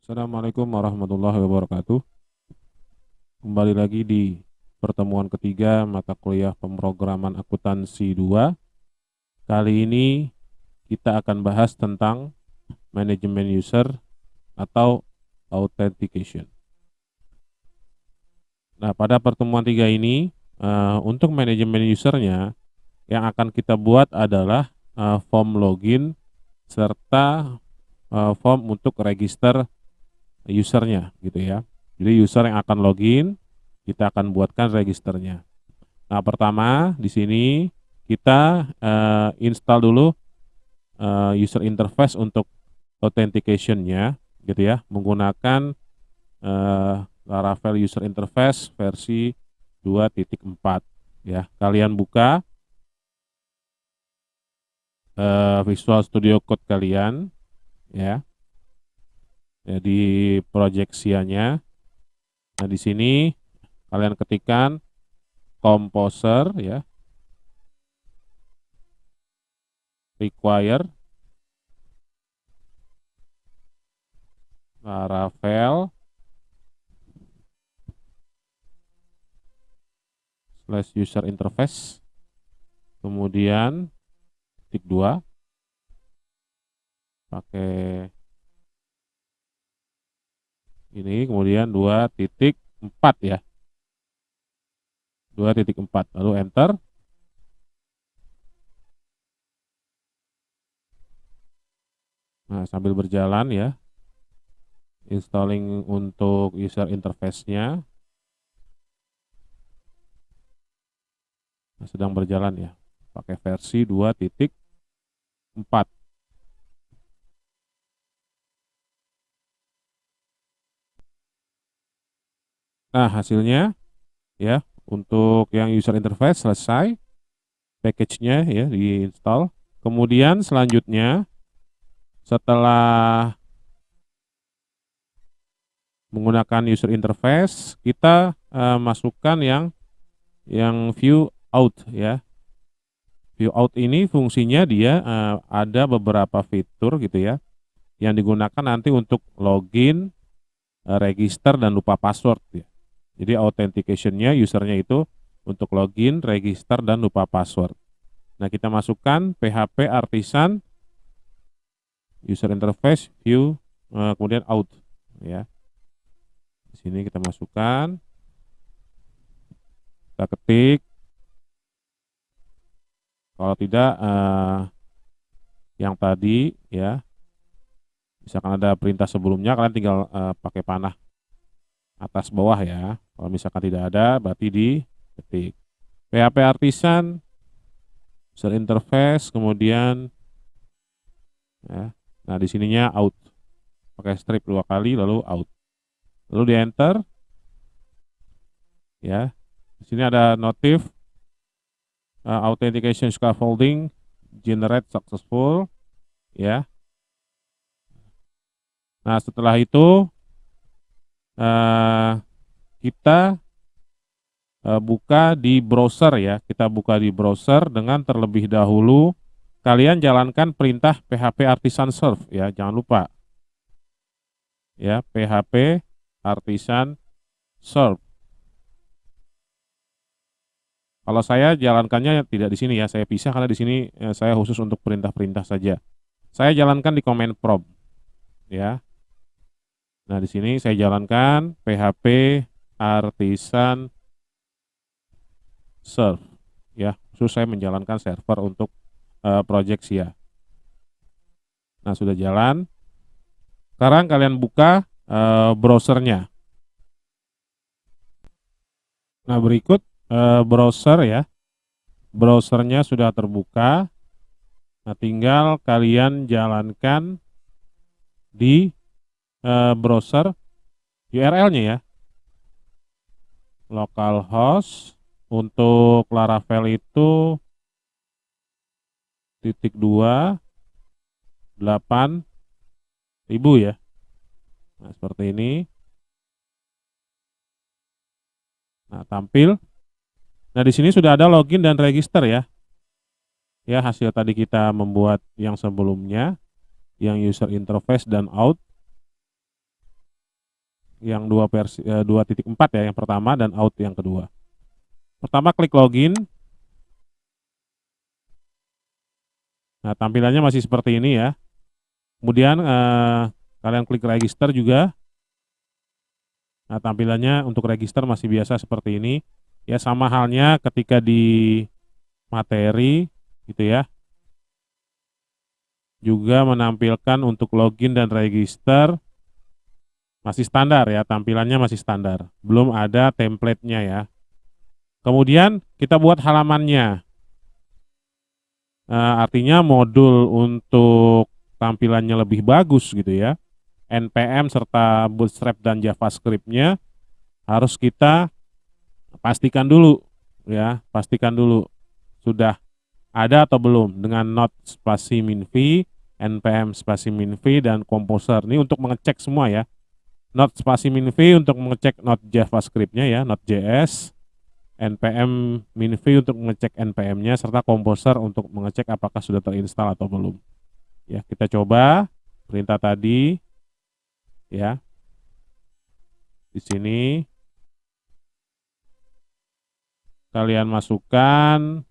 Assalamualaikum warahmatullahi wabarakatuh. Kembali lagi di pertemuan ketiga mata kuliah pemrograman akuntansi 2. Kali ini kita akan bahas tentang manajemen user atau authentication. Nah, pada pertemuan 3 ini untuk manajemen usernya yang akan kita buat adalah form login serta form untuk register usernya gitu ya. Jadi user yang akan login, kita akan buatkan registernya. Nah, pertama di sini kita install dulu user interface untuk authentication-nya gitu ya, menggunakan Laravel user interface versi 2.4 ya. Kalian buka Visual Studio Code kalian ya. Ya, di proyeksiannya. Nah, di sini kalian ketikkan composer ya, require Laravel slash user interface, kemudian titik 2 pakai ini, kemudian 2.4 ya, 2.4 lalu enter. Nah, sambil berjalan ya, installing untuk user interface-nya. Nah, sedang berjalan ya, pakai versi 2.4. Nah, hasilnya ya, untuk yang user interface selesai, package-nya ya diinstal. Kemudian selanjutnya setelah menggunakan user interface, kita masukkan yang view out ya. View out ini fungsinya dia ada beberapa fitur gitu ya, yang digunakan nanti untuk login, register dan lupa password ya. Jadi authentication-nya usernya itu untuk login, register dan lupa password. Nah, kita masukkan PHP artisan user interface view kemudian out ya. Di sini kita masukkan, kita ketik. Kalau tidak yang tadi ya, misalkan ada perintah sebelumnya, kalian tinggal pakai panah atas bawah ya. Kalau misalkan tidak ada, berarti diketik PHP artisan user interface kemudian ya. Nah, di sininya out, pakai strip 2 kali lalu out, lalu di enter ya. Di sini ada notif authentication scaffolding generate successful ya. Nah, setelah itu kita buka di browser ya. Kita buka di browser dengan terlebih dahulu kalian jalankan perintah PHP artisan serve ya, jangan lupa ya, PHP artisan serve. Kalau saya jalankannya tidak di sini ya, saya pisah karena di sini saya khusus untuk perintah-perintah saja. Saya jalankan di command prompt ya. Nah, di sini saya jalankan PHP artisan serve ya, khusus saya menjalankan server untuk project SIA. Nah, sudah jalan. Sekarang kalian buka browsernya. Nah, berikut browser ya. Browsernya sudah terbuka. Nah, tinggal kalian jalankan di browser URL-nya ya. Localhost untuk Laravel itu /8.000 ya. Nah, seperti ini. Nah, tampil. Nah, di sini sudah ada login dan register ya. Ya, hasil tadi kita membuat yang sebelumnya, yang user interface dan out. yang 2.4 ya yang pertama dan out yang kedua. Pertama klik login. Nah, tampilannya masih seperti ini ya. Kemudian kalian klik register juga. Nah, tampilannya untuk register masih biasa seperti ini. Ya, sama halnya ketika di materi gitu ya. Juga menampilkan untuk login dan register masih standar ya, tampilannya masih standar. Belum ada template-nya ya. Kemudian kita buat halamannya. Artinya modul untuk tampilannya lebih bagus gitu ya. NPM serta Bootstrap dan JavaScript-nya harus kita pastikan dulu ya, pastikan dulu sudah ada atau belum dengan Node spasi minv, NPM spasi minv dan Composer. Ini untuk mengecek semua ya. Node spasi minv untuk mengecek Node JavaScript-nya ya, Node.js, NPM minv untuk mengecek NPM-nya serta Composer untuk mengecek apakah sudah terinstall atau belum. Ya, kita coba perintah tadi ya. Di sini kalian masukkan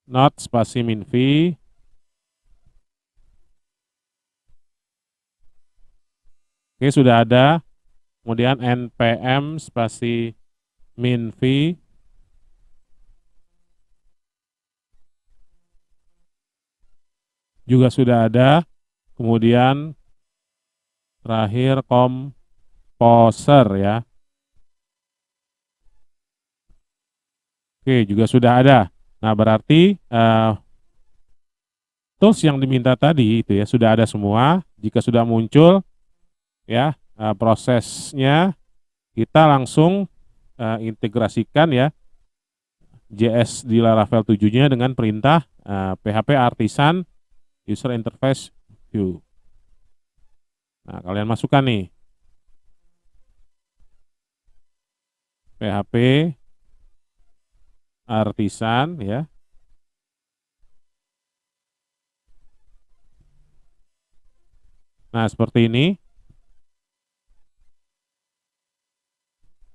Node spasi minv. Oke, sudah ada. Kemudian npm spasi minv juga sudah ada. Kemudian terakhir Composer ya. Oke, juga sudah ada. Nah, berarti tools yang diminta tadi itu ya sudah ada semua. Jika sudah muncul ya prosesnya, kita langsung integrasikan ya JS di Laravel 7-nya dengan perintah PHP Artisan User Interface View. Nah, kalian masukkan nih PHP Artisan ya. Nah, seperti ini.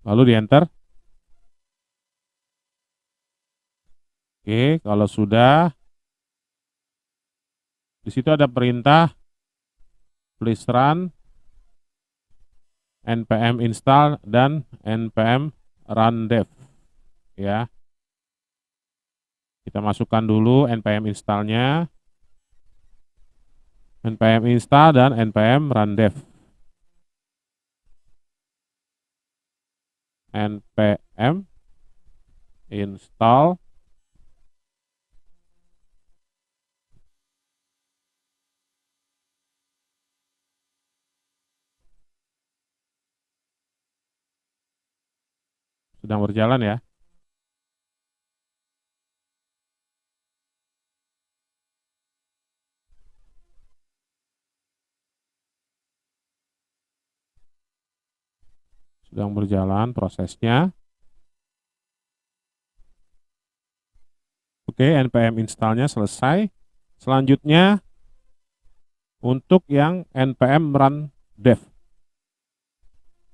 Lalu di enter. Oke, kalau sudah di situ ada perintah please run npm install dan npm run dev ya. Kita masukkan dulu npm installnya, npm install dan npm run dev. npm install sedang berjalan ya. Sedang berjalan prosesnya. Oke, npm installnya selesai. Selanjutnya untuk yang npm run dev.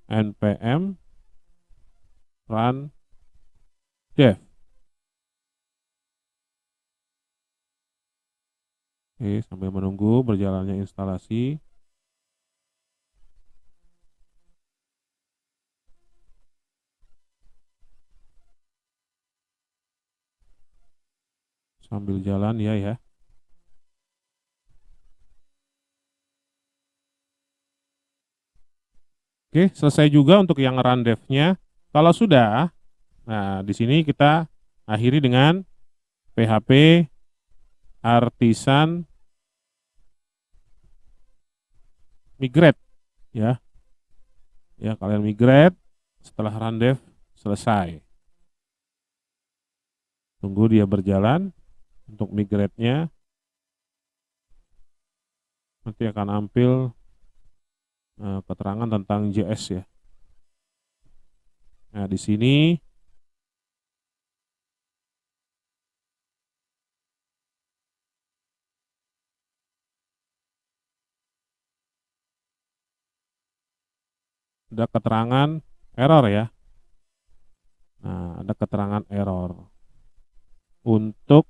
npm run dev. Oke, sambil menunggu berjalannya instalasi. Sambil jalan ya. Oke, selesai juga untuk yang run dev-nya. Kalau sudah, nah di sini kita akhiri dengan PHP Artisan migrate ya. Ya, kalian migrate setelah run dev selesai. Tunggu dia berjalan untuk migrate-nya. Nanti akan ambil keterangan tentang JS ya. Nah, di sini ada keterangan error ya. Nah, ada keterangan error untuk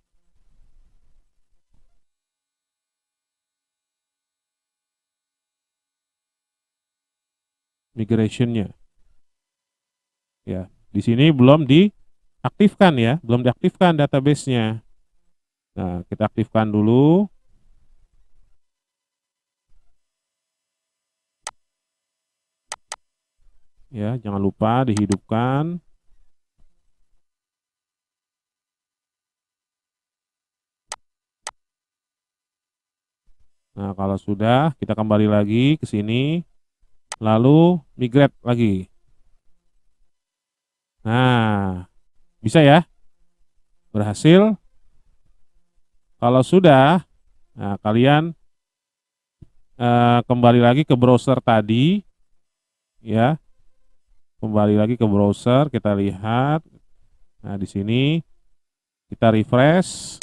migration-nya. Ya, di sini belum diaktifkan ya, belum diaktifkan database-nya. Nah, kita aktifkan dulu. Ya, jangan lupa dihidupkan. Nah, kalau sudah, kita kembali lagi ke sini, lalu migrate lagi. Nah, bisa ya? Berhasil. Kalau sudah, nah kalian kembali lagi ke browser tadi, ya. Kembali lagi ke browser, kita lihat. Nah, di sini kita refresh.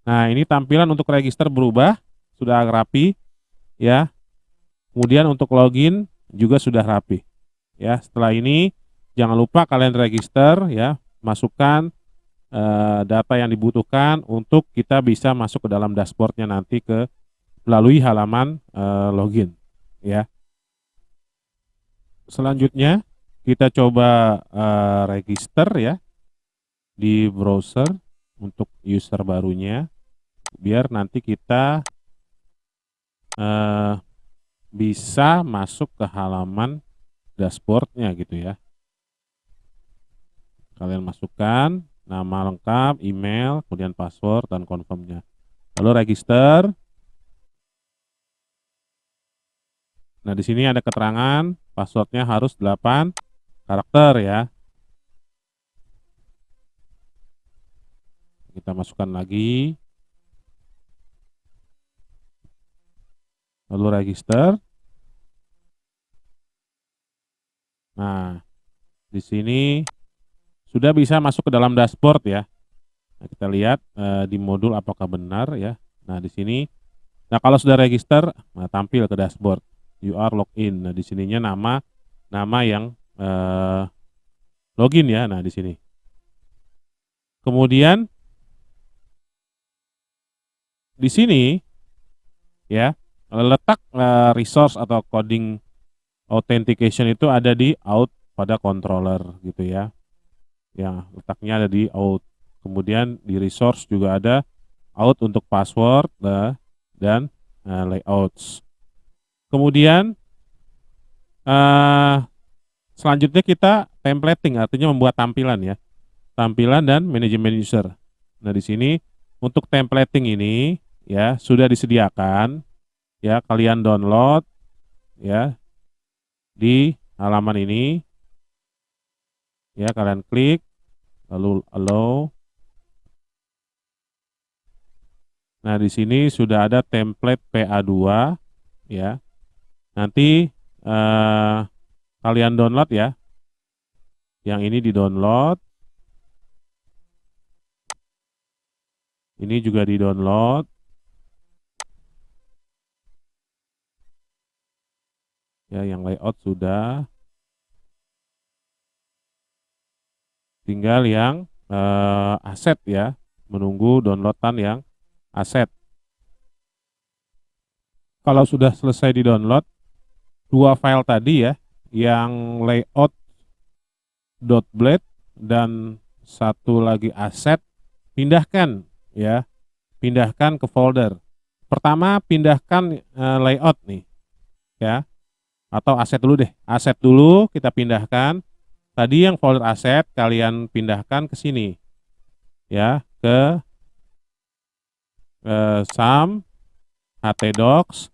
Nah, ini tampilan untuk register berubah, sudah rapi, ya. Kemudian untuk login juga sudah rapi, ya. Setelah ini jangan lupa kalian register, ya, masukkan data yang dibutuhkan untuk kita bisa masuk ke dalam dashboardnya nanti melalui halaman login, ya. Selanjutnya kita coba register ya di browser untuk user barunya, biar nanti kita bisa masuk ke halaman dashboardnya gitu ya. Kalian masukkan nama lengkap, email, kemudian password dan confirmnya. Lalu register. Nah, di sini ada keterangan passwordnya harus 8 karakter ya. Kita masukkan lagi. Lalu register. Nah, di sini sudah bisa masuk ke dalam dashboard ya. Nah, kita lihat di modul apakah benar ya. Nah, di sini, nah kalau sudah register, nah, tampil ke dashboard. You are login. Nah, di sininya nama yang login ya. Nah, di sini. Kemudian di sini ya, letak resource atau coding authentication itu ada di out pada controller gitu ya. Ya, letaknya ada di out. Kemudian di resource juga ada out untuk password dan layouts. Kemudian selanjutnya kita templating, artinya membuat tampilan ya. Tampilan dan manajemen user. Nah, di sini untuk templating ini ya sudah disediakan ya, kalian download ya di halaman ini. Ya, kalian klik lalu allow. Nah, di sini sudah ada template PA2 ya. Nanti kalian download ya. Yang ini di-download. Ini juga di-download. Ya, yang layout sudah. Tinggal yang aset ya. Menunggu downloadan yang aset. Kalau sudah selesai di-download, dua file tadi ya, yang layout.blade dan satu lagi aset, pindahkan ya, pindahkan ke folder. Pertama pindahkan layout nih ya, atau aset dulu deh, aset dulu kita pindahkan. Tadi yang folder aset kalian pindahkan ke sini ya, ke SAM htdocs.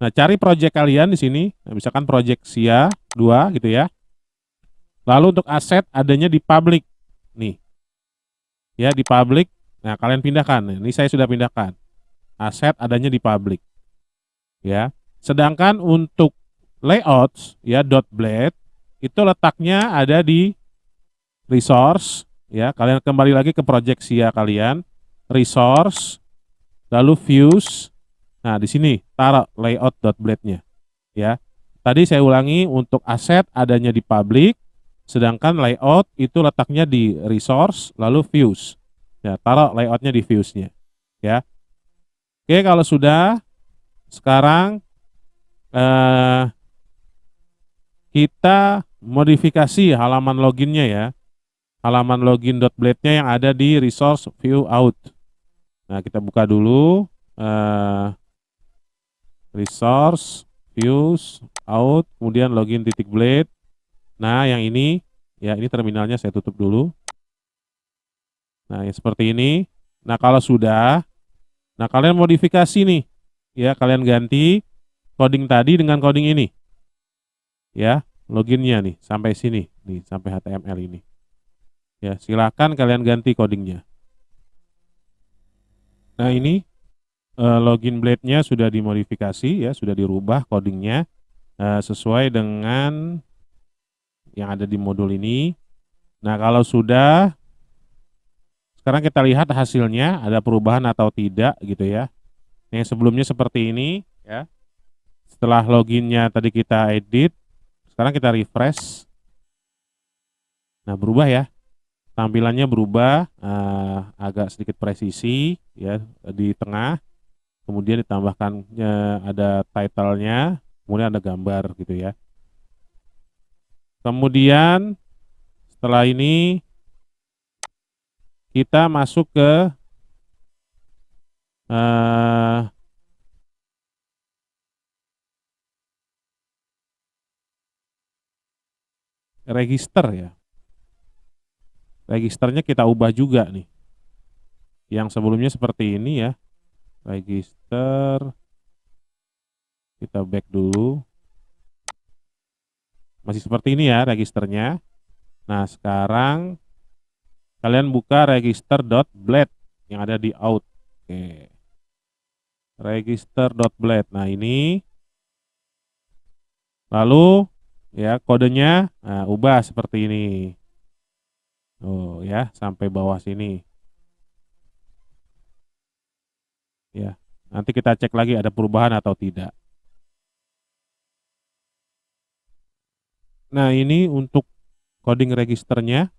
Nah, cari project kalian di sini, nah, misalkan project SIA 2 gitu ya. Lalu untuk aset adanya di public nih ya, di public. Nah, kalian pindahkan. Ini saya sudah pindahkan. Aset adanya di public. Ya. Sedangkan untuk layouts ya .blade itu letaknya ada di resource ya. Kalian kembali lagi ke project SIA kalian, resource, lalu views. Nah, di sini taruh layout.blade-nya ya. Tadi saya ulangi, untuk aset adanya di public, sedangkan layout itu letaknya di resource lalu views. Ya, taruh layoutnya di views-nya ya. Oke, kalau sudah, sekarang kita modifikasi halaman loginnya ya. Halaman login.blade-nya yang ada di resource view out. Nah, kita buka dulu resource views out, kemudian login titik blade. Nah, yang ini ya, ini terminalnya saya tutup dulu. Nah, yang seperti ini. Nah, kalau sudah, nah kalian modifikasi nih. Ya, kalian ganti coding tadi dengan coding ini. Ya, loginnya nih sampai sini, nih sampai HTML ini. Ya, silakan kalian ganti codingnya. Nah, ini login blade-nya sudah dimodifikasi ya, sudah dirubah codingnya sesuai dengan yang ada di modul ini. Nah, kalau sudah, sekarang kita lihat hasilnya ada perubahan atau tidak gitu ya. Yang sebelumnya seperti ini ya. Setelah loginnya tadi kita edit, sekarang kita refresh. Nah, berubah ya. Tampilannya berubah, agak sedikit presisi ya di tengah. Kemudian ditambahkan ada title-nya, kemudian ada gambar gitu ya. Kemudian setelah ini kita masuk ke register ya. Registernya kita ubah juga nih. Yang sebelumnya seperti ini ya. Register, kita back dulu. Masih seperti ini ya registernya. Nah, sekarang kalian buka register.blade yang ada di out. Oke. Register.blade. Nah, ini lalu ya kodenya ubah seperti ini. Oh ya, sampai bawah sini. Ya. Nanti kita cek lagi ada perubahan atau tidak. Nah, ini untuk coding registernya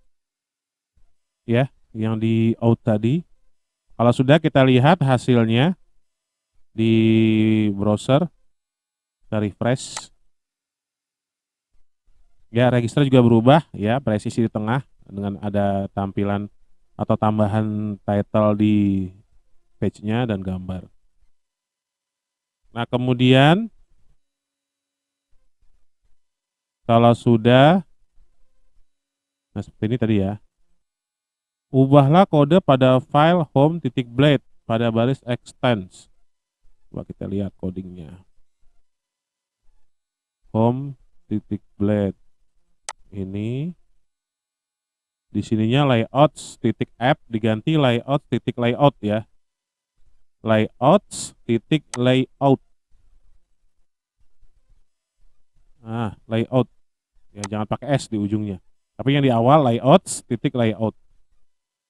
ya, yang di out tadi. Kalau sudah, kita lihat hasilnya di browser, kita refresh. Ya, register juga berubah ya, presisi di tengah dengan ada tampilan atau tambahan title di page-nya dan gambar. Nah, kemudian kalau sudah, nah seperti ini tadi ya. Ubahlah kode pada file home.blade pada baris extends. Coba kita lihat codingnya. Home.blade ini di sininya layouts.app diganti layouts.layout ya. Layouts.layout. Nah, layout. Ya, jangan pakai S di ujungnya. Tapi yang di awal layouts.layout.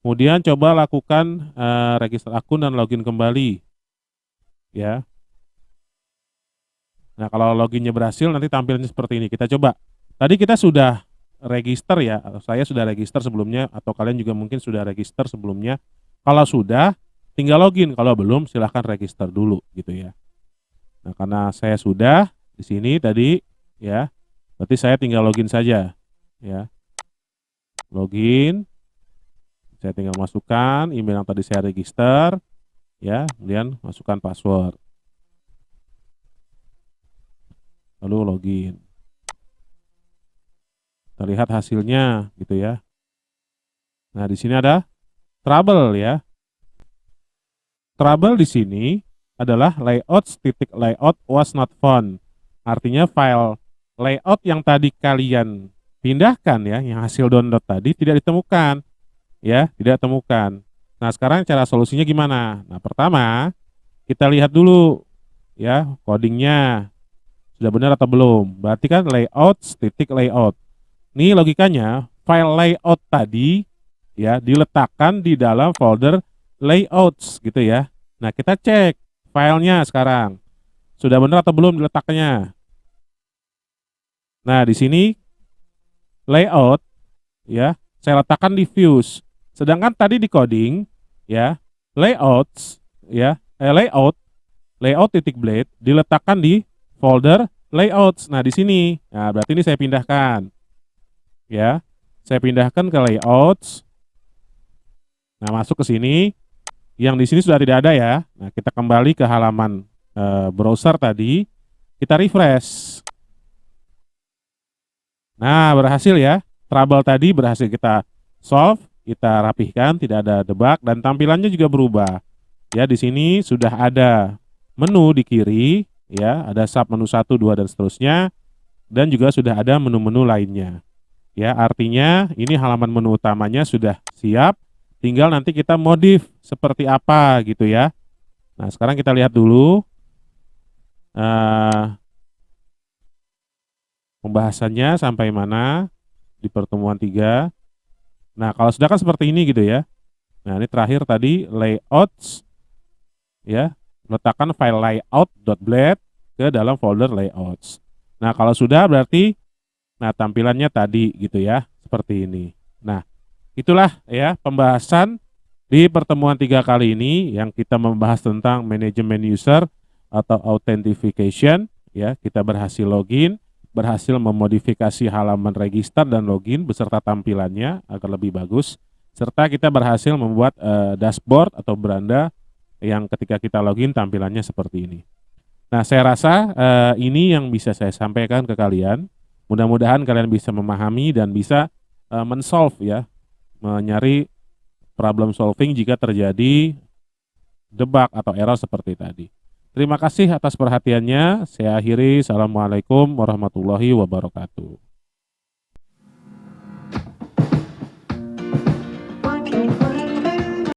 Kemudian coba lakukan register akun dan login kembali. Ya. Nah, kalau loginnya berhasil nanti tampilnya seperti ini. Kita coba. Tadi kita sudah register ya. Saya sudah register sebelumnya atau kalian juga mungkin sudah register sebelumnya. Kalau sudah, tinggal login. Kalau belum, silahkan register dulu gitu ya. Nah, karena saya sudah di sini tadi ya. Berarti saya tinggal login saja ya. Login. Saya tinggal masukkan email yang tadi saya register ya, kemudian masukkan password. Lalu login. Kita lihat hasilnya gitu ya. Nah, di sini ada trouble ya. Trouble di sini adalah layout was not found. Artinya file layout yang tadi kalian pindahkan ya, yang hasil download tadi tidak ditemukan. Ya, tidak temukan. Nah, sekarang cara solusinya gimana? Nah, pertama kita lihat dulu ya codingnya sudah benar atau belum. Berarti kan layout. Ini logikanya file layout tadi ya diletakkan di dalam folder layouts gitu ya. Nah, kita cek filenya sekarang. Sudah benar atau belum diletaknya? Nah, di sini layout ya, saya letakkan di views. Sedangkan tadi di coding ya, layouts ya, layout titik blade diletakkan di folder layouts. Nah, di sini. Nah, berarti ini saya pindahkan. Ya. Saya pindahkan ke layouts. Nah, masuk ke sini. Yang di sini sudah tidak ada ya. Nah, kita kembali ke halaman browser tadi. Kita refresh. Nah, berhasil ya. Trouble tadi berhasil kita solve, kita rapihkan, tidak ada debug dan tampilannya juga berubah. Ya, di sini sudah ada menu di kiri, ya, ada sub menu 1, 2 dan seterusnya dan juga sudah ada menu-menu lainnya. Ya, artinya ini halaman menu utamanya sudah siap, tinggal nanti kita modif seperti apa gitu ya. Nah, sekarang kita lihat dulu pembahasannya sampai mana di pertemuan 3. Nah, kalau sudah kan seperti ini gitu ya. Nah, ini terakhir tadi layouts ya, letakkan file layout.blade ke dalam folder layouts. Nah, kalau sudah berarti tampilannya tadi gitu ya, seperti ini. Nah, itulah ya pembahasan di pertemuan 3 kali ini yang kita membahas tentang manajemen user atau authentication ya. Kita berhasil login, berhasil memodifikasi halaman register dan login beserta tampilannya agar lebih bagus, serta kita berhasil membuat dashboard atau beranda yang ketika kita login tampilannya seperti ini. Nah, saya rasa ini yang bisa saya sampaikan ke kalian. Mudah-mudahan kalian bisa memahami dan bisa men-solve ya, mencari problem solving jika terjadi debug atau error seperti tadi. Terima kasih atas perhatiannya. Saya akhiri. Assalamualaikum warahmatullahi wabarakatuh.